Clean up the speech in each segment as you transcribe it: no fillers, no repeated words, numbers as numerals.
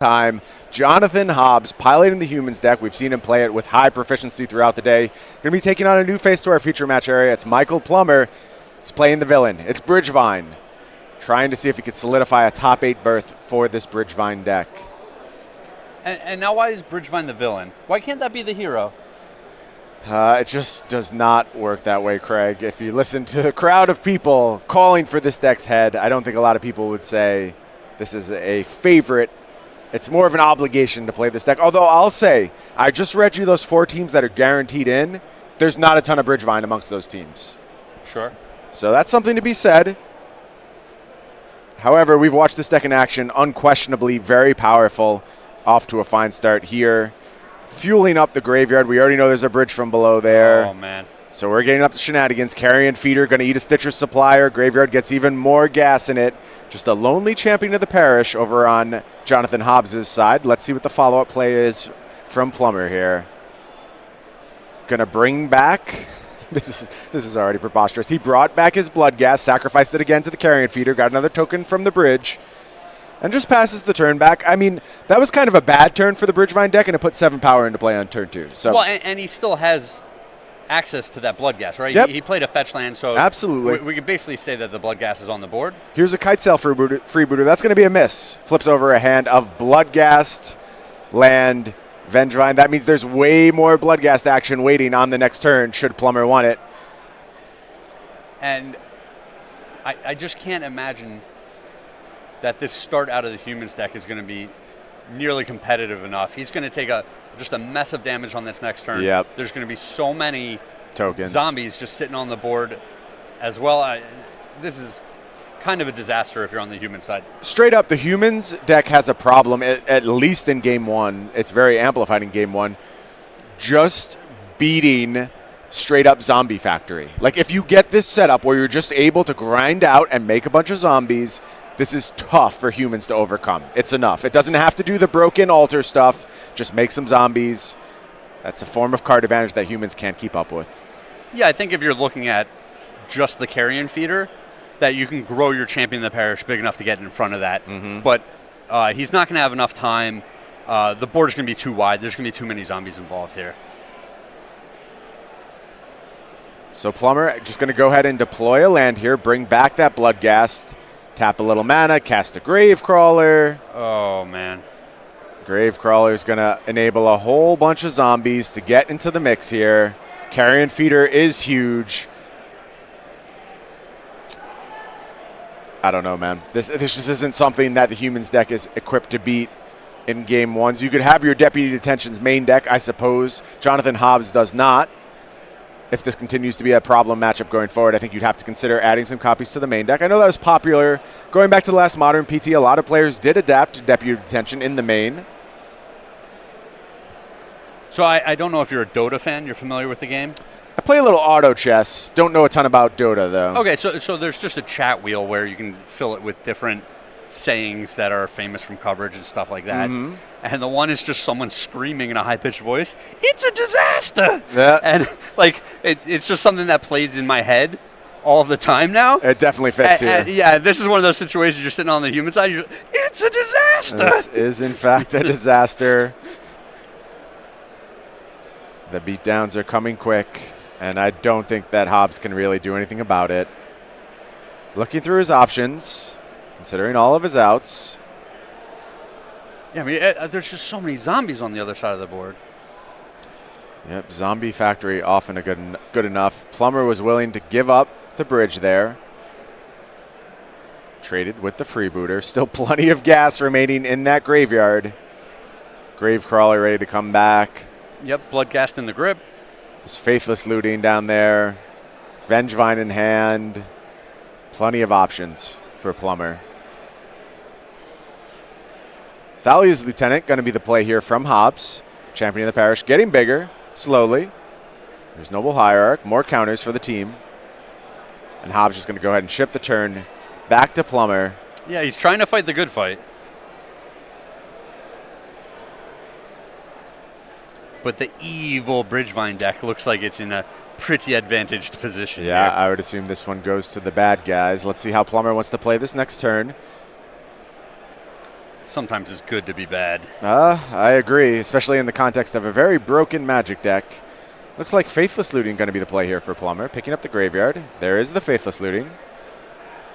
time. Jonathan Hobbs piloting the Humans deck. We've seen him play it with high proficiency throughout the day. Going to be taking on a new face to our feature match area. It's Michael Plummer. He's playing the villain. It's Bridgevine. Trying to see if he could solidify a top 8 berth for this Bridgevine deck. And now why is Bridgevine the villain? Why can't that be the hero? It just does not work that way, Craig. If you listen to the crowd of people calling for this deck's head, I don't think a lot of people would say this is a favorite. It's more of an obligation to play this deck. Although I'll say, I just read you those 4 teams that are guaranteed in. There's not a ton of Bridgevine amongst those teams. Sure. So that's something to be said. However, we've watched this deck in action. Unquestionably very powerful. Off to a fine start here. Fueling up the graveyard. We already know there's a bridge from below there. Oh, man. So we're getting up to shenanigans. Carrion Feeder going to eat a Stitcher Supplier. Graveyard gets even more gas in it. Just a lonely champion of the parish over on Jonathan Hobbs' side. Let's see what the follow-up play is from Plummer here. Going to bring back... This is already preposterous. He brought back his Blood Gas, sacrificed it again to the Carrion Feeder, got another token from the bridge, and just passes the turn back. I mean, that was kind of a bad turn for the Bridgevine deck, and it put 7 power into play on turn 2. So, well, and he still has access to that Blood Gas, right? Yep. He played a fetch land, so absolutely. We could basically say that the Blood Gas is on the board. Here's a Kite Sail freebooter. That's going to be a miss. Flips over a hand of Blood Gas, land, Vengevine. That means there's way more Bloodghast action waiting on the next turn should Plummer want it. And I just can't imagine that this start out of the Humans deck is going to be nearly competitive enough. He's going to take just a mess of damage on this next turn. Yep. There's going to be so many tokens, zombies just sitting on the board as well. This is kind of a disaster if you're on the human side. Straight up, the Humans deck has a problem, at least in Game 1. It's very amplified in Game 1. Just beating straight up Zombie Factory. Like, if you get this setup where you're just able to grind out and make a bunch of zombies, this is tough for Humans to overcome. It's enough. It doesn't have to do the broken altar stuff. Just make some zombies. That's a form of card advantage that Humans can't keep up with. Yeah, I think if you're looking at just the Carrion Feeder, that you can grow your champion of the parish big enough to get in front of that. Mm-hmm. But he's not going to have enough time. The board's going to be too wide. There's going to be too many zombies involved here. So Plummer just going to go ahead and deploy a land here, bring back that Bloodghast, tap a little mana, cast a Gravecrawler. Oh, man. Gravecrawler is going to enable a whole bunch of zombies to get into the mix here. Carrion Feeder is huge. I don't know, man. This just isn't something that the Humans deck is equipped to beat in Game 1s. You could have your Deputy Detention's main deck, I suppose. Jonathan Hobbs does not. If this continues to be a problem matchup going forward, I think you'd have to consider adding some copies to the main deck. I know that was popular. Going back to the last Modern PT, a lot of players did adapt to Deputy Detention in the main. So I don't know if you're a Dota fan. You're familiar with the game? I play a little auto chess. Don't know a ton about Dota, though. Okay, so there's just a chat wheel where you can fill it with different sayings that are famous from coverage and stuff like that. Mm-hmm. And the one is just someone screaming in a high-pitched voice, "It's a disaster!" Yeah. And, like, it's just something that plays in my head all the time now. It definitely fits here. Yeah, this is one of those situations you're sitting on the human side, it's a disaster! This is, in fact, a disaster. The beatdowns are coming quick, and I don't think that Hobbs can really do anything about it. Looking through his options, considering all of his outs. Yeah, I mean, there's just so many zombies on the other side of the board. Yep, Zombie Factory often a good enough. Plummer was willing to give up the bridge there. Traded with the freebooter. Still plenty of gas remaining in that graveyard. Gravecrawler ready to come back. Yep, Bloodghast in the grip. There's Faithless looting down there. Vengevine in hand. Plenty of options for Plummer. Thalia's Lieutenant going to be the play here from Hobbs. Champion of the parish getting bigger, slowly. There's Noble Hierarch, more counters for the team. And Hobbs just going to go ahead and ship the turn back to Plummer. Yeah, he's trying to fight the good fight. But the evil Bridgevine deck looks like it's in a pretty advantaged position. Yeah, here. I would assume this one goes to the bad guys. Let's see how Plummer wants to play this next turn. sometimes it's good to be bad. I agree, especially in the context of a very broken Magic deck. Looks like Faithless Looting going to be the play here for Plummer. Picking up the graveyard. There is the Faithless Looting.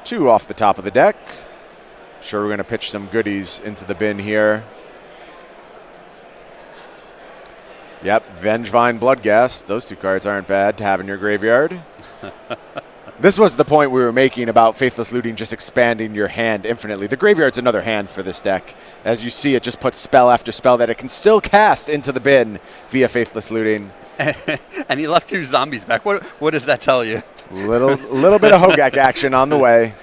2 off the top of the deck. Sure, we're going to pitch some goodies into the bin here. Yep, Vengevine, Bloodghast. Those 2 cards aren't bad to have in your graveyard. This was the point we were making about Faithless Looting just expanding your hand infinitely. The graveyard's another hand for this deck. As you see, it just puts spell after spell that it can still cast into the bin via Faithless Looting. And he left 2 zombies back. What does that tell you? Little bit of Hogak action on the way.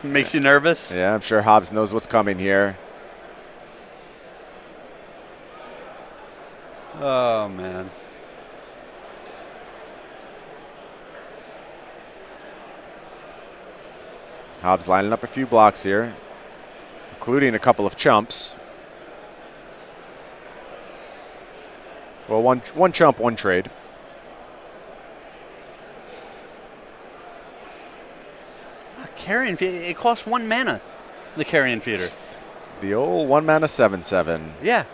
Makes you nervous? Yeah, I'm sure Hobbs knows what's coming here. Oh, man. Hobbs lining up a few blocks here, including a couple of chumps. Well, one chump, 1 trade. Carrion Feeder, it costs 1 mana, the Carrion Feeder. The old 1 mana 7/7. Yeah.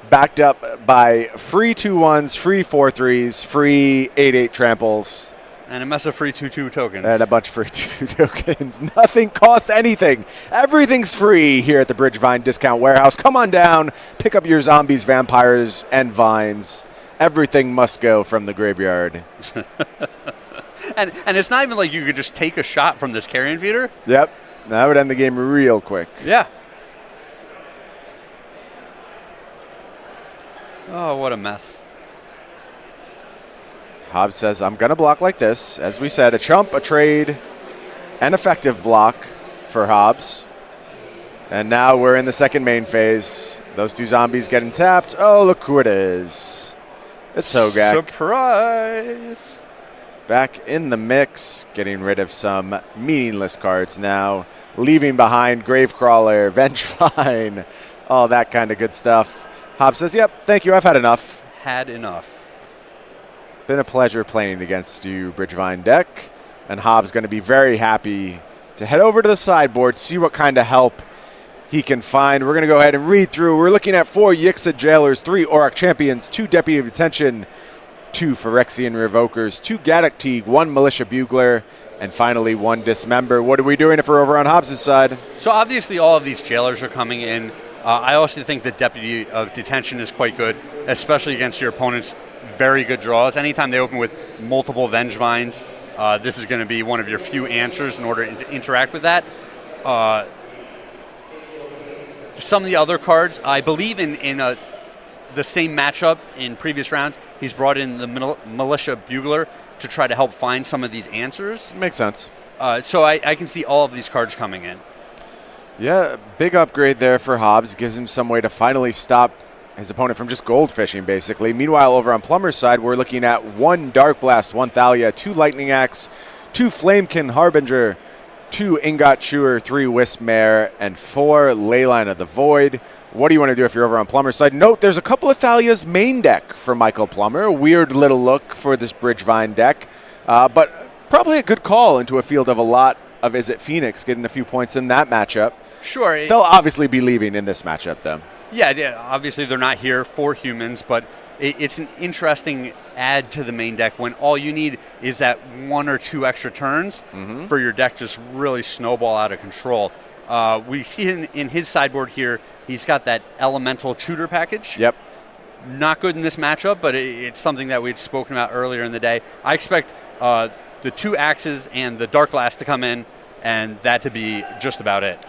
Backed up by free 2/1s, free 4/3s, free 8/8 tramples. And a mess of free 2/2 tokens. And a bunch of free 2/2 tokens. Nothing costs anything. Everything's free here at the Bridgevine Discount Warehouse. Come on down, pick up your zombies, vampires, and vines. Everything must go from the graveyard. And it's not even like you could just take a shot from this Carrion Feeder. Yep, that would end the game real quick. Yeah. Oh, what a mess. Hobbs says, I'm going to block like this. As we said, a chump, a trade, an effective block for Hobbs. And now we're in the second main phase. Those 2 zombies getting tapped. Oh, look who it is. It's Hogak. Surprise! Back in the mix, getting rid of some meaningless cards now. Leaving behind Gravecrawler, Vengevine, all that kind of good stuff. Hobbs says, yep, thank you, I've had enough. Had enough. Been a pleasure playing against you, Bridgevine deck. And Hobbs going to be very happy to head over to the sideboard, see what kind of help he can find. We're going to go ahead and read through. We're looking at 4 Yixa Jailers, 3 Auroch Champions, 2 Deputy of Detention, 2 Phyrexian Revokers, 2 Gaddock Teague, 1 Militia Bugler, and finally 1 Dismember. What are we doing if we're over on Hobbs' side? So obviously all of these jailers are coming in. I also think the Deputy of Detention is quite good, especially against your opponent's very good draws. Anytime they open with multiple Vengevines, this is going to be one of your few answers in order to interact with that. Some of the other cards, I believe in the same matchup in previous rounds, he's brought in the Militia Bugler to try to help find some of these answers. Makes sense. So I can see all of these cards coming in. Yeah, big upgrade there for Hobbs. Gives him some way to finally stop his opponent from just goldfishing, basically. Meanwhile, over on Plummer's side, we're looking at 1 Dark Blast, 1 Thalia, 2 Lightning Axe, 2 Flamekin Harbinger, 2 Ingot Chewer, 3 Wispmare, and 4 Leyline of the Void. What do you want to do if you're over on Plummer's side? Note, there's a couple of Thalia's main deck for Michael Plummer. A weird little look for this Bridgevine deck, but probably a good call into a field of a lot of Is It Phoenix, getting a few points in that matchup. Sure. They'll obviously be leaving in this matchup, though. Yeah, obviously they're not here for humans, but it's an interesting add to the main deck when all you need is that 1 or 2 extra turns for your deck to just really snowball out of control. We see in his sideboard here, he's got that Elemental Tutor package. Yep. Not good in this matchup, but it's something that we'd spoken about earlier in the day. I expect the 2 Axes and the Dark Blast to come in, and that to be just about it.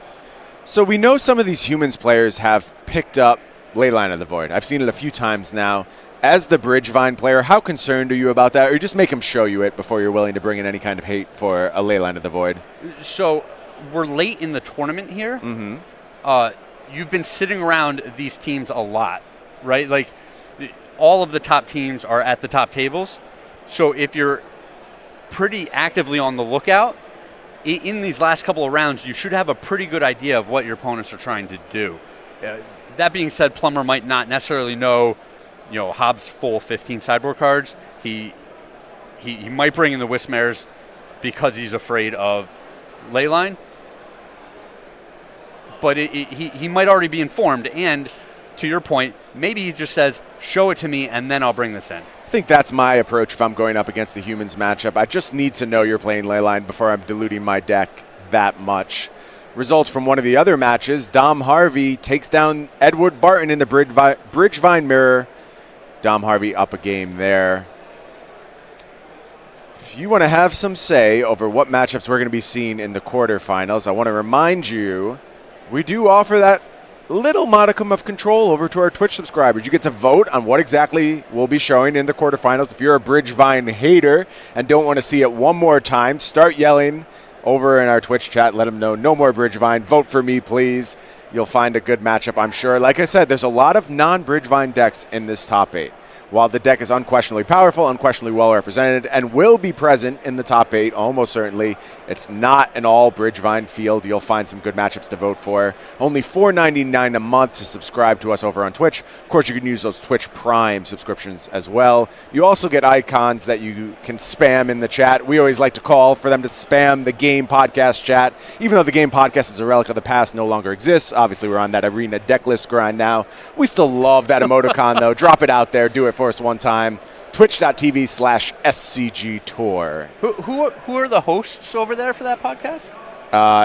So we know some of these humans players have picked up Leyline of the Void. I've seen it a few times now. As the Bridgevine player, how concerned are you about that? Or just make them show you it before you're willing to bring in any kind of hate for a Leyline of the Void? So we're late in the tournament here. You've been sitting around these teams a lot, right? Like, all of the top teams are at the top tables. So if you're pretty actively on the lookout, in these last couple of rounds, you should have a pretty good idea of what your opponents are trying to do. That being said, Plummer might not necessarily know, Hobbs' full 15 sideboard cards. He might bring in the Wispmares because he's afraid of Leyline. but he might already be informed. And to your point, maybe he just says, show it to me, and then I'll bring this in. I think that's my approach if I'm going up against the Humans matchup. I just need to know you're playing Leyline before I'm diluting my deck that much. Results from one of the other matches, Dom Harvey takes down Edward Barton in the Bridgevine Mirror. Dom Harvey up a game there. If you want to have some say over what matchups we're going to be seeing in the quarterfinals, I want to remind you, we do offer that little modicum of control over to our Twitch subscribers. You get to vote on what exactly we'll be showing in the quarterfinals. If you're a Bridgevine hater and don't want to see it one more time, start yelling over in our Twitch chat. Let them know, no more Bridgevine. Vote for me, please. You'll find a good matchup, I'm sure. Like I said, there's a lot of non-Bridgevine decks in this top 8. While the deck is unquestionably powerful, unquestionably well represented, and will be present in the top 8, almost certainly, it's not an all Bridgevine field. You'll find some good matchups to vote for. Only $4.99 a month to subscribe to us over on Twitch. Of course, you can use those Twitch Prime subscriptions as well. You also get icons that you can spam in the chat. We always like to call for them to spam the Game Podcast chat. Even though the Game Podcast is a relic of the past, no longer exists. Obviously, we're on that Arena deck list grind now. We still love that emoticon, though. Drop it out there. Do it for us one time. Twitch.tv/SCG Tour. Who are the hosts over there for that podcast?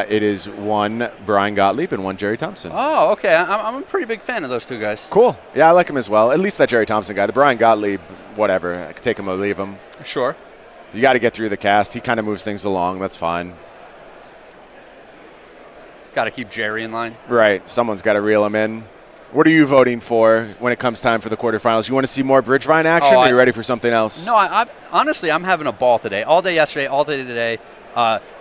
It is one Brian Gottlieb and one Jerry Thompson. Oh, okay. I'm a pretty big fan of those two guys. Cool. Yeah, I like him as well. At least that Jerry Thompson guy. The Brian Gottlieb, whatever. I could take him or leave him. Sure. You got to get through the cast. He kind of moves things along. That's fine. Got to keep Jerry in line. Right. Someone's got to reel him in. What are you voting for when it comes time for the quarterfinals? You want to see more Bridgevine action, or are you ready for something else? No, honestly, I'm having a ball today. All day yesterday, all day today.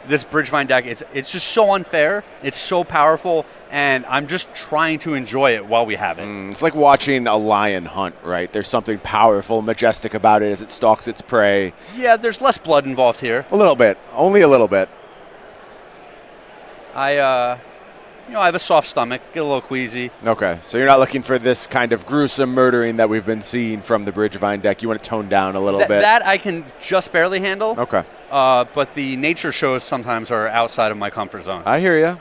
This Bridgevine deck, it's just so unfair. It's so powerful, and I'm just trying to enjoy it while we have it. It's like watching a lion hunt, right? There's something powerful, majestic about it as it stalks its prey. Yeah, there's less blood involved here. A little bit. Only a little bit. I have a soft stomach, get a little queasy. Okay, so you're not looking for this kind of gruesome murdering that we've been seeing from the Bridgevine deck. You want to tone down a little bit. That I can just barely handle. Okay. But the nature shows sometimes are outside of my comfort zone. I hear you.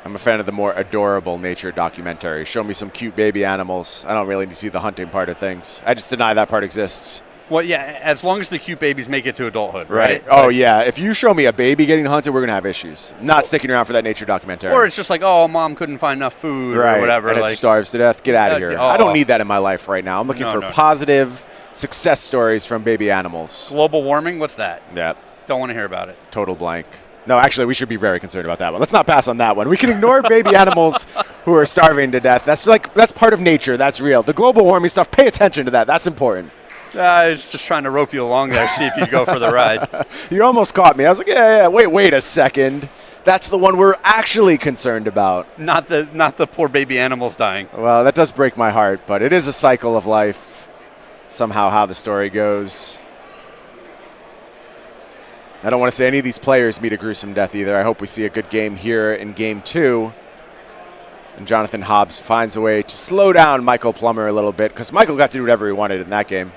I'm a fan of the more adorable nature documentaries. Show me some cute baby animals. I don't really need to see the hunting part of things. I just deny that part exists. Well, yeah, as long as the cute babies make it to adulthood, right? Oh, yeah. If you show me a baby getting hunted, we're going to have issues. Not sticking around for that nature documentary. Or it's just like, oh, mom couldn't find enough food or whatever. And it starves to death. Get out of here. I don't need that in my life right now. I'm looking for positive success stories from baby animals. Global warming? What's that? Yeah. Don't want to hear about it. Total blank. No, actually, we should be very concerned about that one. Let's not pass on that one. We can ignore baby animals who are starving to death. That's part of nature. That's real. The global warming stuff, pay attention to that. That's important. I was just trying to rope you along there, see if you'd go for the ride. You almost caught me. I was like, yeah. Wait a second. That's the one we're actually concerned about. Not the poor baby animals dying. Well, that does break my heart, but it is a cycle of life. Somehow, how the story goes. I don't want to say any of these players meet a gruesome death either. I hope we see a good game here in Game 2. And Jonathan Hobbs finds a way to slow down Michael Plummer a little bit, because Michael got to do whatever he wanted in that game.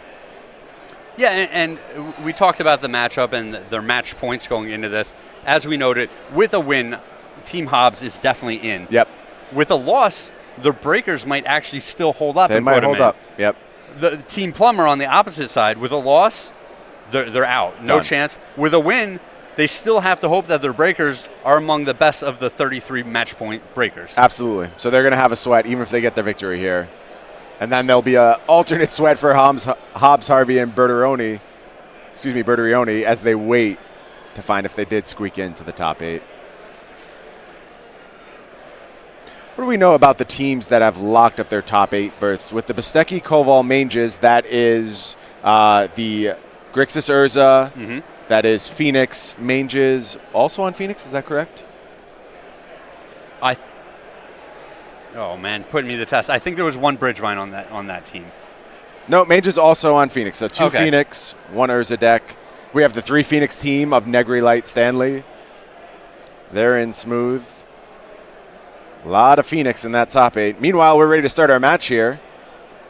Yeah, and we talked about the matchup and their match points going into this. As we noted, with a win, Team Hobbs is definitely in. Yep. With a loss, the Breakers might actually still hold up. They might hold up. Yep. The Team Plummer on the opposite side, with a loss, they're out. No chance. With a win, they still have to hope that their Breakers are among the best of the 33 match point Breakers. Absolutely. So they're going to have a sweat even if they get the victory here. And then there'll be an alternate sweat for Hobbs, Harvey, and Bertarioni as they wait to find if they did squeak into the top 8. What do we know about the teams that have locked up their top 8 berths? With the Basteki Koval Manges, that is the Grixis Urza, that is Phoenix Manges, also on Phoenix, is that correct? Oh man, putting me to the test. I think there was one Bridgevine on that team. No, Mage is also on Phoenix. So 2 Phoenix, 1 Urza deck. We have the 3 Phoenix team of Negri, Light, Stanley. They're in smooth. A lot of Phoenix in that top 8. Meanwhile, we're ready to start our match here.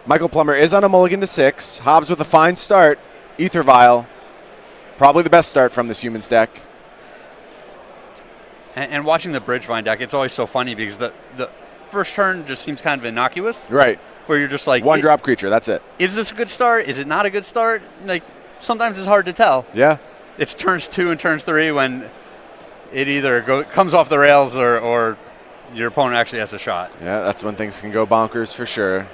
Michael Plummer is on a mulligan to 6. Hobbs with a fine start. Ether Vial, probably the best start from this Humans deck. And watching the Bridgevine deck, it's always so funny because the first turn just seems kind of innocuous. Right. Where you're just like, one drop creature, that's it. Is this a good start? Is it not a good start? Like, sometimes it's hard to tell. Yeah. It's turns 2 and turns 3 when it either comes off the rails or your opponent actually has a shot. Yeah, that's when things can go bonkers for sure.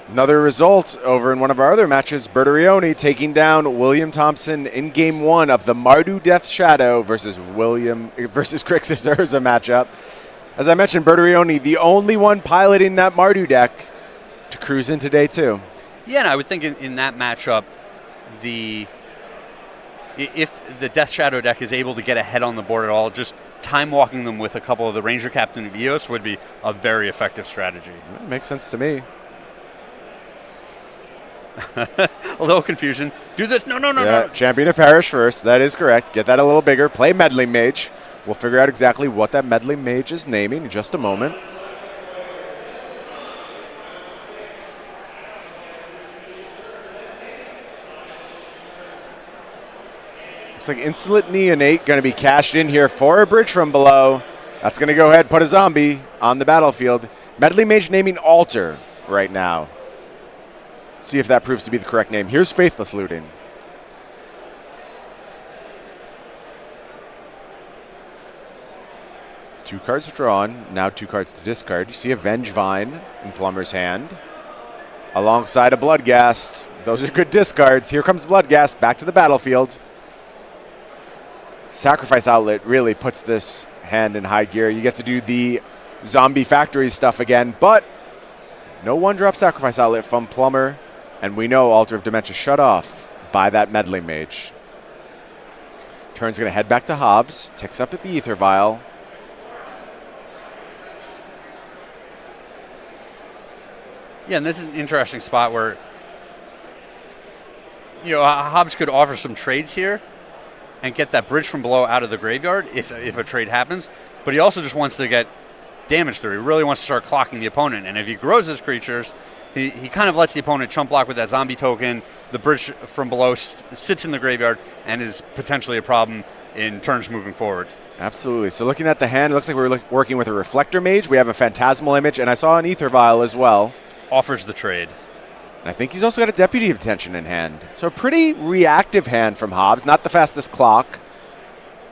Another result over in one of our other matches, Bertarioni taking down William Thompson in game 1 of the Mardu Death Shadow versus Crixus Urza matchup. As I mentioned, Bertarioni, the only one piloting that Mardu deck to cruise into day 2. Yeah, and I would think in that matchup, if the Death Shadow deck is able to get ahead on the board at all, just time walking them with a couple of the Ranger Captain of Eos would be a very effective strategy. That makes sense to me. A little confusion. Do this. No. Champion of Parish first. That is correct. Get that a little bigger. Play Meddling Mage. We'll figure out exactly what that Meddling Mage is naming in just a moment. Looks like Insolent Neonate going to be cashed in here for a Bridge from Below. That's going to go ahead, put a zombie on the battlefield. Meddling Mage naming Altar right now. See if that proves to be the correct name. Here's Faithless Looting. Two cards drawn, now 2 cards to discard. You see a Venge Vine in Plummer's hand, alongside a Bloodghast. Those are good discards. Here comes Bloodghast back to the battlefield. Sacrifice Outlet really puts this hand in high gear. You get to do the zombie factory stuff again, but no 1-drop Sacrifice Outlet from Plummer. And we know Altar of Dementia shut off by that Meddling Mage. Turn's going to head back to Hobbs. Ticks up at the Ether Vial. Yeah, and this is an interesting spot where, Hobbs could offer some trades here and get that Bridge from Below out of the graveyard if a trade happens. But he also just wants to get damage through. He really wants to start clocking the opponent. And if he grows his creatures, he kind of lets the opponent chump block with that zombie token. The Bridge from Below sits in the graveyard and is potentially a problem in turns moving forward. Absolutely. So looking at the hand, it looks like we're working with a Reflector Mage. We have a Phantasmal Image, and I saw an Ether Vial as well. Offers the trade. And I think he's also got a Deputy of Detention in hand. So a pretty reactive hand from Hobbs. Not the fastest clock,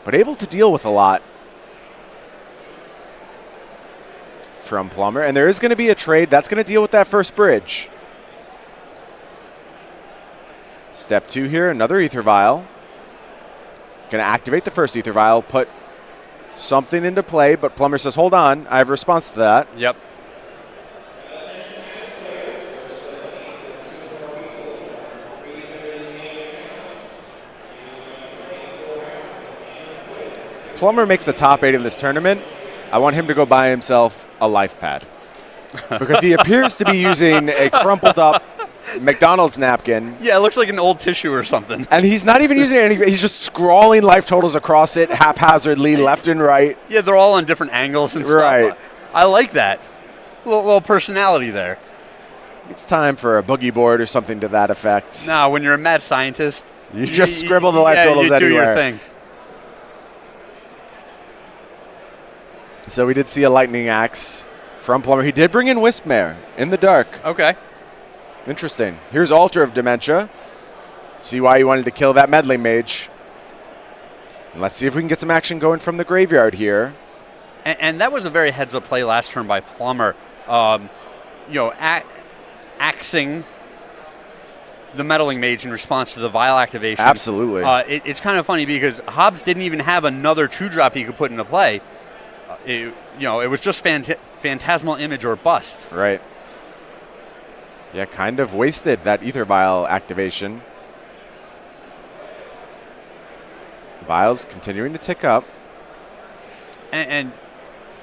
but able to deal with a lot from Plummer. And there is going to be a trade that's going to deal with that first bridge. Step 2 here, another Ether Vial. Going to activate the first Ether Vial, put something into play, but Plummer says, hold on, I have a response to that. Yep. If Plummer makes the top 8 of this tournament, I want him to go buy himself a life pad. Because he appears to be using a crumpled up McDonald's napkin. Yeah, it looks like an old tissue or something. And he's not even using any, he's just scrawling life totals across it haphazardly, left and right. Yeah, they're all on different angles and stuff. Right. I like that. Little personality there. It's time for a boogie board or something to that effect. No, when you're a mad scientist, you just scribble the life totals anywhere. You do your thing. So we did see a Lightning Axe from Plummer. He did bring in Wispmare in the dark. Okay. Interesting. Here's Altar of Dementia. See why he wanted to kill that Meddling Mage. And let's see if we can get some action going from the graveyard here. And that was a very heads-up play last turn by Plummer. Axing the Meddling Mage in response to the Vial activation. Absolutely. It's kind of funny because Hobbs didn't even have another 2-drop he could put into play. It was just Phantasmal Image or bust. Right. Yeah, kind of wasted that Ether Vial activation. Vials continuing to tick up. And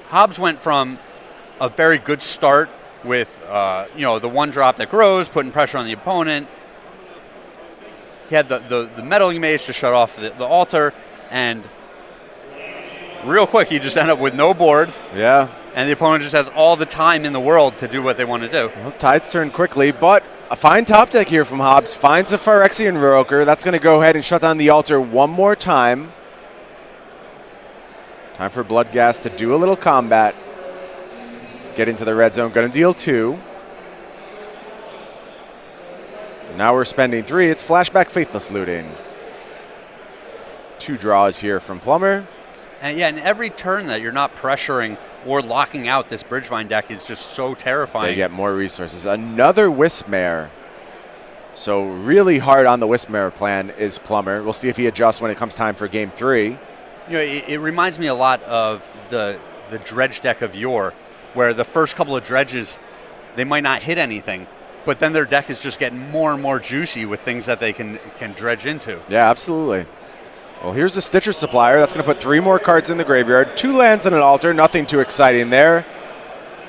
Hobbs went from a very good start with, the 1-drop that grows, putting pressure on the opponent. He had the Meddling Mage to shut off the Altar, and real quick, he just ended up with no board. Yeah. and the opponent just has all the time in the world to do what they want to do. Well, tides turn quickly, but a fine top deck here from Hobbs. Finds a Phyrexian Invoker. That's going to go ahead and shut down the altar one more time. Time for Bloodghast to do a little combat. Get into the red zone. Going to deal 2. Now we're spending 3. It's Flashback Faithless Looting. 2 draws here from Plummer. And yeah, and every turn that you're not pressuring or locking out this Bridgevine deck is just so terrifying. They get more resources. Another Wispmare. So really hard on the Wispmare plan is Plummer. We'll see if he adjusts when it comes time for game 3. You know, it reminds me a lot of the dredge deck of yore, where the first couple of dredges, they might not hit anything, but then their deck is just getting more and more juicy with things that they can dredge into. Yeah, absolutely. Well, here's the Stitcher Supplier. That's going to put 3 more cards in the graveyard. 2 lands and an altar. Nothing too exciting there.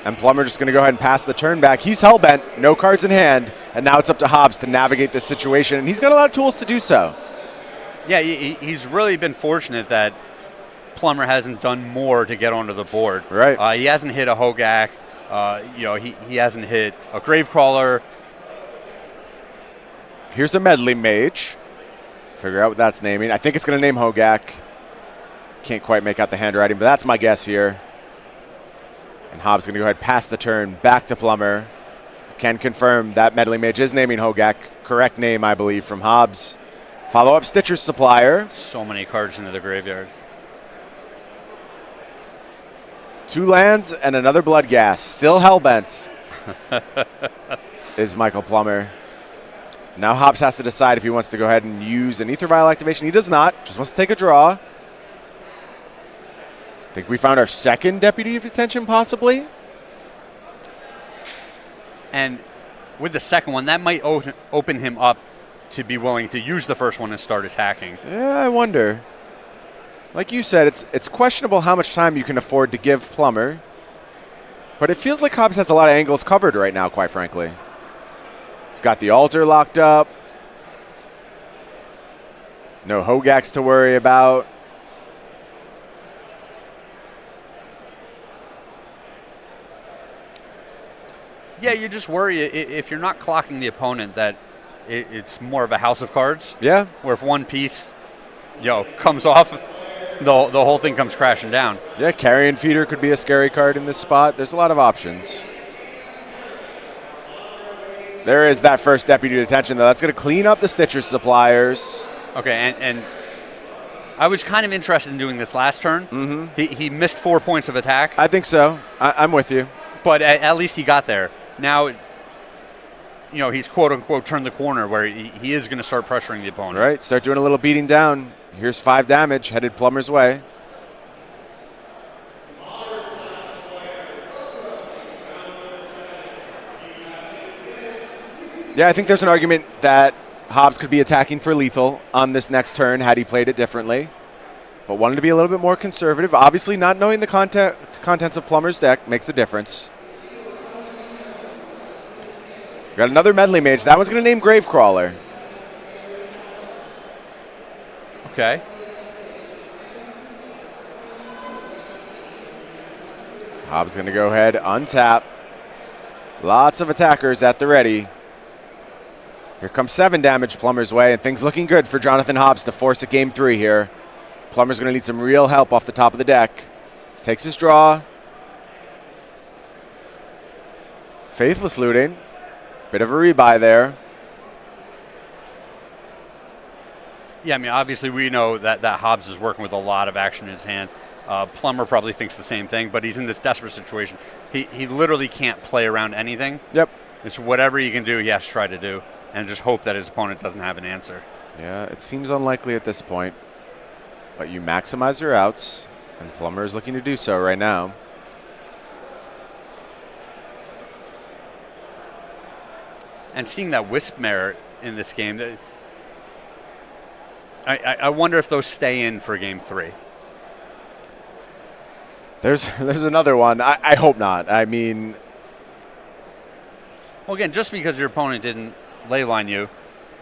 And Plummer just going to go ahead and pass the turn back. He's hellbent. No cards in hand. And now it's up to Hobbs to navigate this situation. And he's got a lot of tools to do so. Yeah, he's really been fortunate that Plummer hasn't done more to get onto the board. Right. He hasn't hit a Hogak. He hasn't hit a Gravecrawler. Here's a Medley Mage. Figure out what that's naming. I think it's going to name Hogak. Can't quite make out the handwriting, but that's my guess here. And Hobbs going to go ahead and pass the turn back to Plummer. Can confirm that Medley Mage is naming Hogak. Correct name, I believe, from Hobbs. Follow up Stitcher's Supplier. So many cards into the graveyard. 2 lands and another Bloodghast. Still hellbent is Michael Plummer. Now Hobbs has to decide if he wants to go ahead and use an Ether Vial activation. He does not. Just wants to take a draw. I think we found our second Deputy of Detention, possibly. And with the second one, that might open him up to be willing to use the first one and start attacking. Yeah, I wonder. Like you said, it's questionable how much time you can afford to give Plummer. But it feels like Hobbs has a lot of angles covered right now, quite frankly. He's got the altar locked up. No Hogaks to worry about. Yeah, you just worry if you're not clocking the opponent that it's more of a house of cards. Yeah. Where if one piece, comes off, the whole thing comes crashing down. Yeah, Carrion Feeder could be a scary card in this spot. There's a lot of options. There is that first Deputy Detention, though. That's going to clean up the Stitcher Suppliers. Okay, and I was kind of interested in doing this last turn. Mm-hmm. He missed 4 points of attack. I think so. I'm with you. But at least he got there. Now, he's quote-unquote turned the corner where he is going to start pressuring the opponent. Right, start doing a little beating down. Here's 5 damage headed Plummer's way. Yeah, I think there's an argument that Hobbs could be attacking for lethal on this next turn had he played it differently. But wanted to be a little bit more conservative. Obviously, not knowing the contents of Plummer's deck makes a difference. Got another Medley Mage. That one's going to name Gravecrawler. Okay. Hobbs going to go ahead, untap. Lots of attackers at the ready. Here comes 7 damage Plummer's way, and things looking good for Jonathan Hobbs to force a game 3 here. Plummer's going to need some real help off the top of the deck. Takes his draw. Faithless Looting. Bit of a rebuy there. Yeah, I mean, obviously we know that Hobbs is working with a lot of action in his hand. Plummer probably thinks the same thing, but he's in this desperate situation. He literally can't play around anything. Yep. It's whatever he can do, he has to try to do, and just hope that his opponent doesn't have an answer. Yeah, it seems unlikely at this point. But you maximize your outs, and Plummer is looking to do so right now. And seeing that Wispmare in this game, I wonder if those stay in for game 3. There's another one. I hope not. I mean... Well, again, just because your opponent didn't leyline you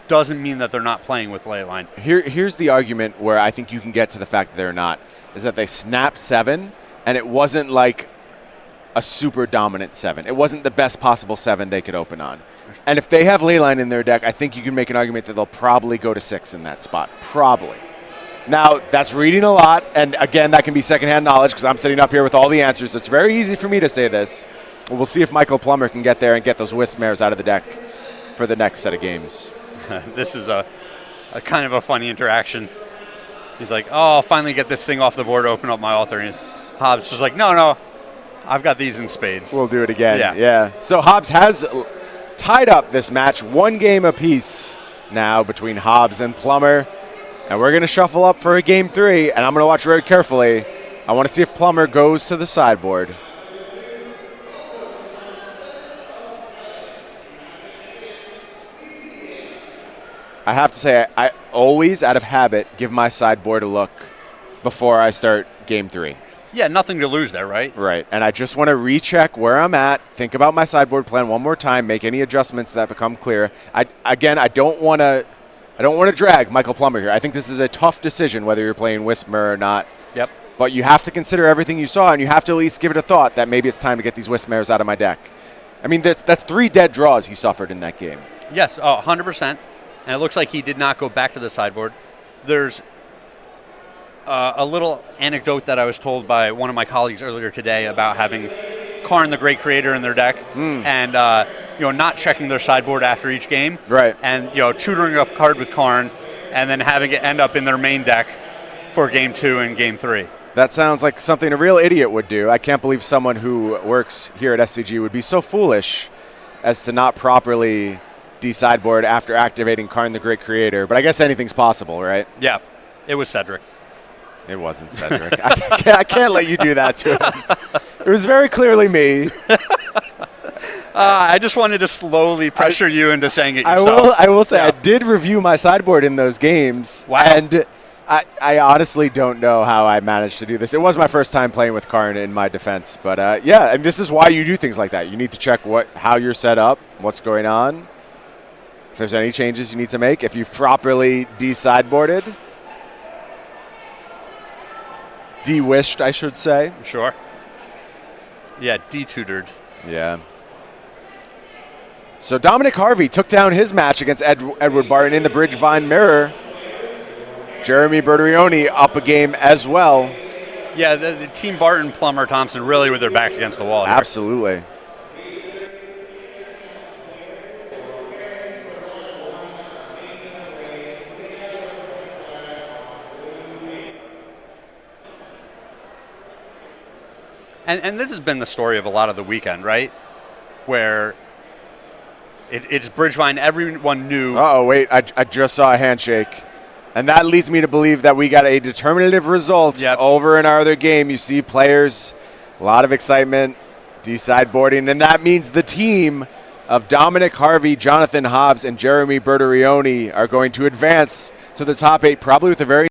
doesn't mean that they're not playing with leyline. Here's the argument where I think you can get to the fact that they're not, is that they snapped 7, and it wasn't like a super dominant 7. It wasn't the best possible 7 they could open on. And if they have Leyline in their deck, I think you can make an argument that they'll probably go to 6 in that spot. Probably. Now, that's reading a lot, and again, that can be secondhand knowledge because I'm sitting up here with all the answers, so it's very easy for me to say this. We'll see if Michael Plummer can get there and get those Wisp-Mares out of the deck for the next set of games. This is a kind of a funny interaction. He's like, oh, I'll finally get this thing off the board, open up my altar. And Hobbs is like, no, I've got these in spades. We'll do it again. Yeah. So Hobbs has tied up this match, 1 game apiece now between Hobbs and Plummer. And we're going to shuffle up for a game 3, and I'm going to watch very carefully. I want to see if Plummer goes to the sideboard. I have to say, I always, out of habit, give my sideboard a look before I start game 3. Yeah, nothing to lose there, right? Right, and I just want to recheck where I'm at, think about my sideboard plan one more time, make any adjustments that become clear. I don't want to drag Michael Plummer here. I think this is a tough decision whether you're playing Wisp-Mare or not. Yep. But you have to consider everything you saw, and you have to at least give it a thought that maybe it's time to get these Wisp-Mares out of my deck. I mean, that's 3 dead draws he suffered in that game. Yes, 100%. And it looks like he did not go back to the sideboard. There's a little anecdote that I was told by one of my colleagues earlier today about having Karn, the Great Creator, in their deck, and not checking their sideboard after each game, right? And tutoring up card with Karn, and then having it end up in their main deck for game 2 and game 3. That sounds like something a real idiot would do. I can't believe someone who works here at SCG would be so foolish as to not properly de-sideboard after activating Karn, the Great Creator. But I guess anything's possible, right? Yeah, it was Cedric. It wasn't Cedric. I can't let you do that to him. It was very clearly me. I just wanted to slowly pressure you into saying it yourself. I will say I did review my sideboard in those games. Wow. And I honestly don't know how I managed to do this. It was my first time playing with Karn in my defense. But and this is why you do things like that. You need to check how you're set up, what's going on. If there's any changes you need to make, if you've properly de-sideboarded, de-wished, I should say. Sure. Yeah, de-tutored. Yeah. So Dominic Harvey took down his match against Edward Barton in the Bridgevine Mirror. Jeremy Bertarioni up a game as well. Yeah, the team Barton, Plummer, Thompson really with their backs against the wall here. Absolutely. And this has been the story of a lot of the weekend, right? Where it's Bridgevine, everyone knew. Uh-oh, wait, I just saw a handshake. And that leads me to believe that we got a determinative result over in our other game. You see players, a lot of excitement, de-sideboarding, and that means the team of Dominic Harvey, Jonathan Hobbs, and Jeremy Bertarioni are going to advance to the top 8, probably with a very